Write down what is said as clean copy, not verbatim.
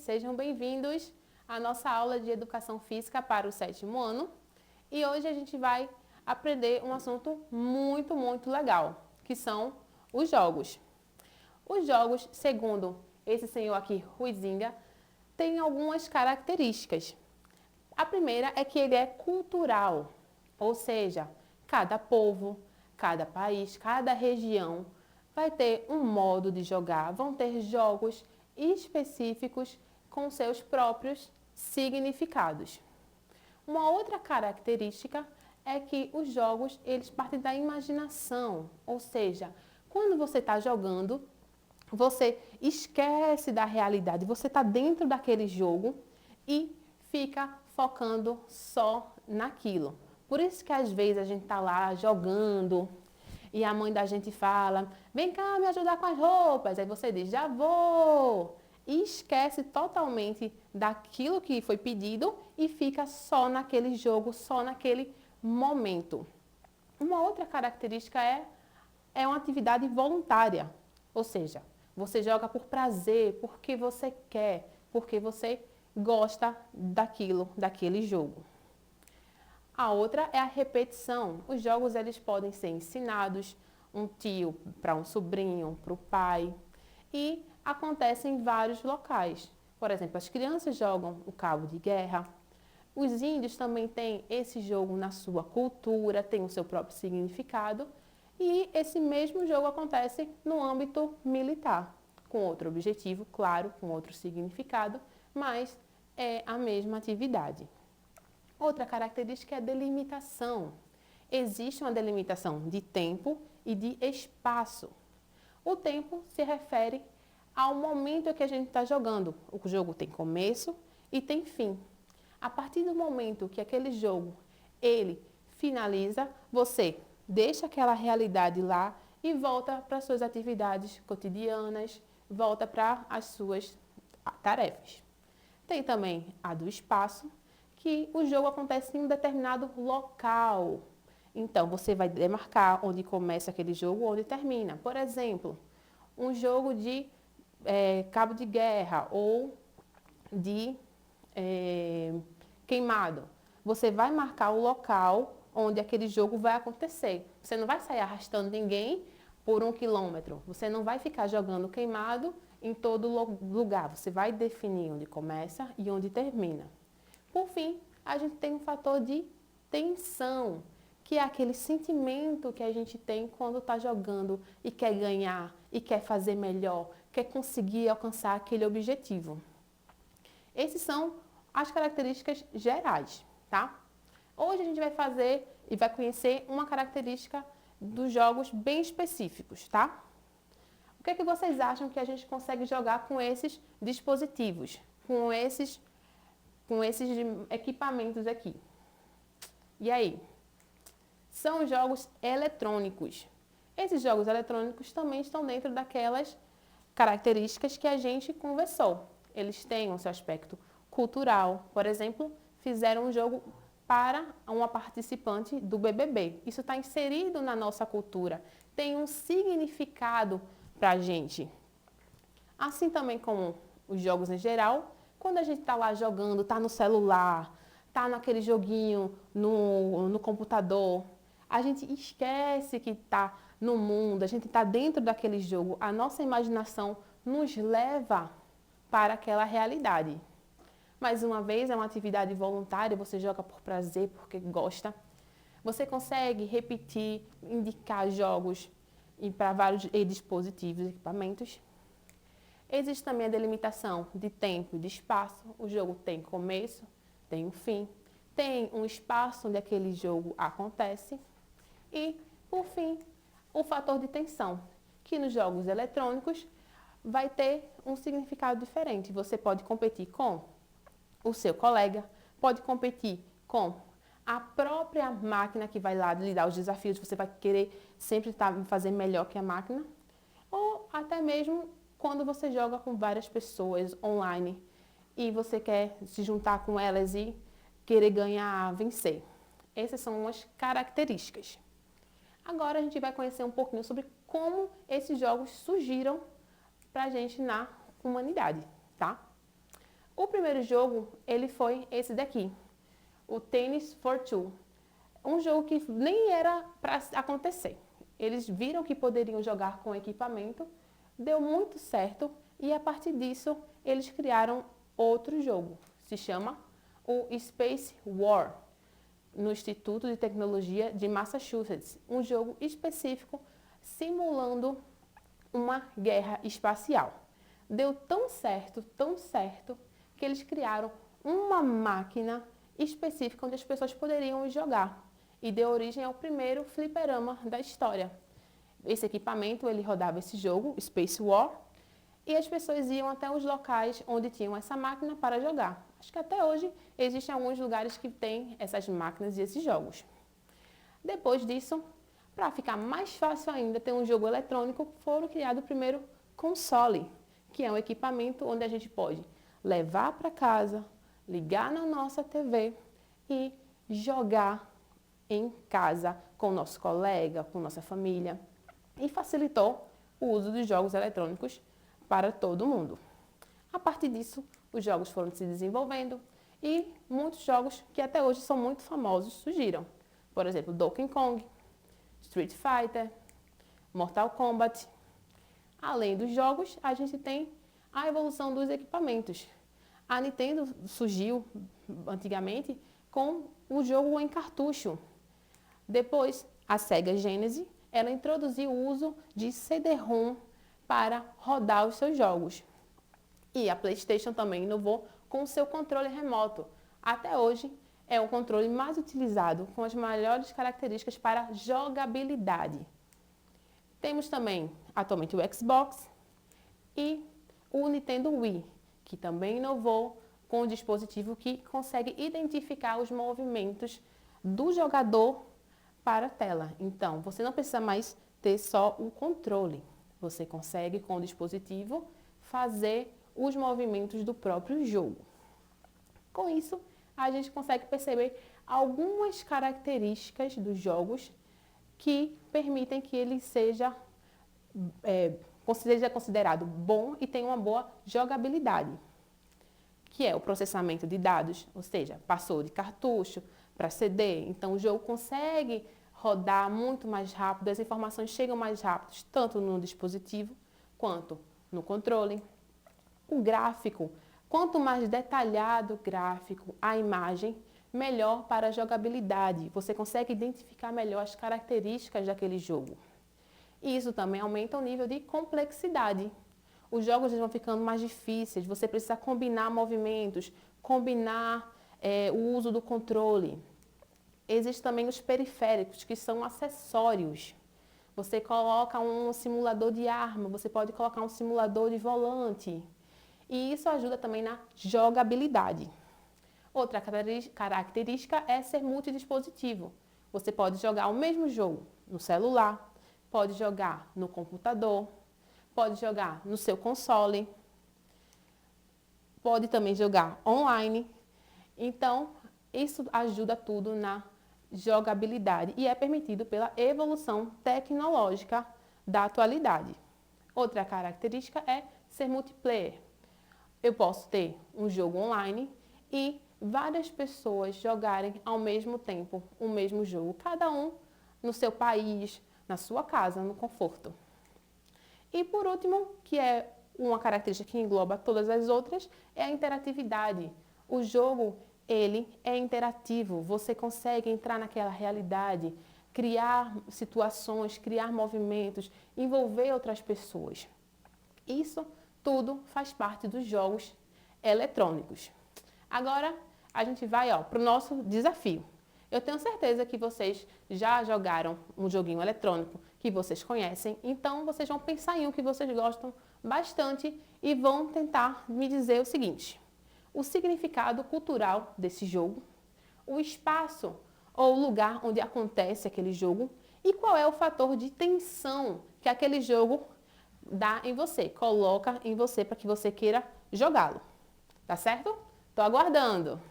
sejam bem-vindos à nossa aula de Educação Física para o 7º ano. E hoje a gente vai aprender um assunto muito legal, que são os jogos. Os jogos, segundo esse senhor aqui, Huizinga, têm algumas características. A primeira é que ele é cultural, ou seja, cada povo, cada país, cada região vai ter um modo de jogar, vão ter jogos específicos com seus próprios significados. Uma outra característica é que os jogos eles partem da imaginação, ou seja, quando você está jogando, você esquece da realidade, você está dentro daquele jogo e fica focando só naquilo. Por isso que às vezes a gente está lá jogando e a mãe da gente fala, vem cá me ajudar com as roupas. Aí você diz, já vou. E esquece totalmente daquilo que foi pedido e fica só naquele jogo, só naquele momento. Uma outra característica é uma atividade voluntária. Ou seja, você joga por prazer, porque você quer, porque você gosta daquele jogo. A outra é a repetição. Os jogos eles podem ser ensinados, um tio para um sobrinho, para o pai, e acontecem em vários locais. Por exemplo, as crianças jogam o cabo de guerra. Os índios também têm esse jogo na sua cultura, tem o seu próprio significado, e esse mesmo jogo acontece no âmbito militar, com outro objetivo, claro, com outro significado, mas é a mesma atividade. Outra característica é a delimitação. Existe uma delimitação de tempo e de espaço. O tempo se refere ao momento em que a gente está jogando. O jogo tem começo e tem fim. A partir do momento que aquele jogo ele finaliza, você deixa aquela realidade lá e volta para as suas atividades cotidianas, volta para as suas tarefas. Tem também a do espaço, que o jogo acontece em um determinado local. Então, você vai demarcar onde começa aquele jogo, onde termina. Por exemplo, um jogo de cabo de guerra ou de queimado. Você vai marcar o local onde aquele jogo vai acontecer. Você não vai sair arrastando ninguém por 1 quilômetro. Você não vai ficar jogando queimado em todo lugar. Você vai definir onde começa e onde termina. Por fim, a gente tem um fator de tensão, que é aquele sentimento que a gente tem quando está jogando e quer ganhar, e quer fazer melhor, quer conseguir alcançar aquele objetivo. Essas são as características gerais, tá? Hoje a gente vai fazer e vai conhecer uma característica dos jogos bem específicos, tá? O que é que vocês acham que a gente consegue jogar com esses dispositivos, com esses equipamentos aqui? E aí? São jogos eletrônicos. Esses jogos eletrônicos também estão dentro daquelas características que a gente conversou. Eles têm o seu aspecto cultural. Por exemplo, fizeram um jogo para uma participante do BBB. Isso está inserido na nossa cultura. Tem um significado para a gente. Assim também como os jogos em geral, quando a gente está lá jogando, está no celular, está naquele joguinho no computador, a gente esquece que está no mundo, a gente está dentro daquele jogo, a nossa imaginação nos leva para aquela realidade. Mais uma vez, é uma atividade voluntária, você joga por prazer, porque gosta. Você consegue repetir, indicar jogos para vários dispositivos e equipamentos. Existe também a delimitação de tempo e de espaço. O jogo tem começo, tem um fim, tem um espaço onde aquele jogo acontece. E, por fim, o fator de tensão, que nos jogos eletrônicos vai ter um significado diferente. Você pode competir com o seu colega, pode competir com a própria máquina que vai lá lhe dar os desafios, você vai querer sempre fazer melhor que a máquina, ou até mesmo quando você joga com várias pessoas online e você quer se juntar com elas e querer ganhar, vencer. Essas são as características. Agora a gente vai conhecer um pouquinho sobre como esses jogos surgiram para a gente na humanidade, tá? O primeiro jogo, ele foi esse daqui, o Tennis for Two. Um jogo que nem era para acontecer. Eles viram que poderiam jogar com equipamento, deu muito certo e a partir disso eles criaram outro jogo. Se chama o Space War, no Instituto de Tecnologia de Massachusetts. Um jogo específico simulando uma guerra espacial. Deu tão certo, que eles criaram uma máquina específica onde as pessoas poderiam jogar e deu origem ao primeiro fliperama da história. Esse equipamento, ele rodava esse jogo, Space War, e as pessoas iam até os locais onde tinham essa máquina para jogar. Acho que até hoje existem alguns lugares que têm essas máquinas e esses jogos. Depois disso, para ficar mais fácil ainda ter um jogo eletrônico, foram criado o primeiro console, que é um equipamento onde a gente pode levar para casa, ligar na nossa TV e jogar em casa com o nosso colega, com nossa família. E facilitou o uso dos jogos eletrônicos para todo mundo. A partir disso, os jogos foram se desenvolvendo e muitos jogos que até hoje são muito famosos surgiram. Por exemplo, Donkey Kong, Street Fighter, Mortal Kombat. Além dos jogos, a gente tem a evolução dos equipamentos. A Nintendo surgiu antigamente com o jogo em cartucho. Depois, a Sega Genesis, ela introduziu o uso de CD-ROM para rodar os seus jogos. E a PlayStation também inovou com o seu controle remoto. Até hoje, é o controle mais utilizado, com as melhores características para jogabilidade. Temos também, atualmente, o Xbox e o Nintendo Wii, que também inovou com um dispositivo que consegue identificar os movimentos do jogador para a tela. Então, você não precisa mais ter só o controle. Você consegue, com o dispositivo, fazer os movimentos do próprio jogo. Com isso, a gente consegue perceber algumas características dos jogos que permitem que ele seja considerado bom e tenha uma boa jogabilidade, que é o processamento de dados, ou seja, passou de cartucho para CD, então o jogo consegue rodar muito mais rápido, as informações chegam mais rápido, tanto no dispositivo quanto no controle. O gráfico, quanto mais detalhado o gráfico, a imagem, melhor para a jogabilidade. Você consegue identificar melhor as características daquele jogo. E isso também aumenta o nível de complexidade. Os jogos vão ficando mais difíceis, você precisa combinar movimentos, combinar o uso do controle. Existem também os periféricos, que são acessórios. Você coloca um simulador de arma, você pode colocar um simulador de volante. E isso ajuda também na jogabilidade. Outra característica é ser multidispositivo. Você pode jogar o mesmo jogo no celular, pode jogar no computador, pode jogar no seu console, pode também jogar online. Então, isso ajuda tudo na jogabilidade e é permitido pela evolução tecnológica da atualidade. Outra característica é ser multiplayer. Eu posso ter um jogo online e várias pessoas jogarem ao mesmo tempo o mesmo jogo, cada um no seu país, na sua casa, no conforto. E por último, que é uma característica que engloba todas as outras, é a interatividade. O jogo, ele é interativo, você consegue entrar naquela realidade, criar situações, criar movimentos, envolver outras pessoas. Isso tudo faz parte dos jogos eletrônicos. Agora, a gente vai para o nosso desafio. Eu tenho certeza que vocês já jogaram um joguinho eletrônico que vocês conhecem, então vocês vão pensar em um que vocês gostam bastante e vão tentar me dizer o seguinte: o significado cultural desse jogo, o espaço ou lugar onde acontece aquele jogo e qual é o fator de tensão que aquele jogo dá em você, coloca em você para que você queira jogá-lo. Tá certo? Tô aguardando!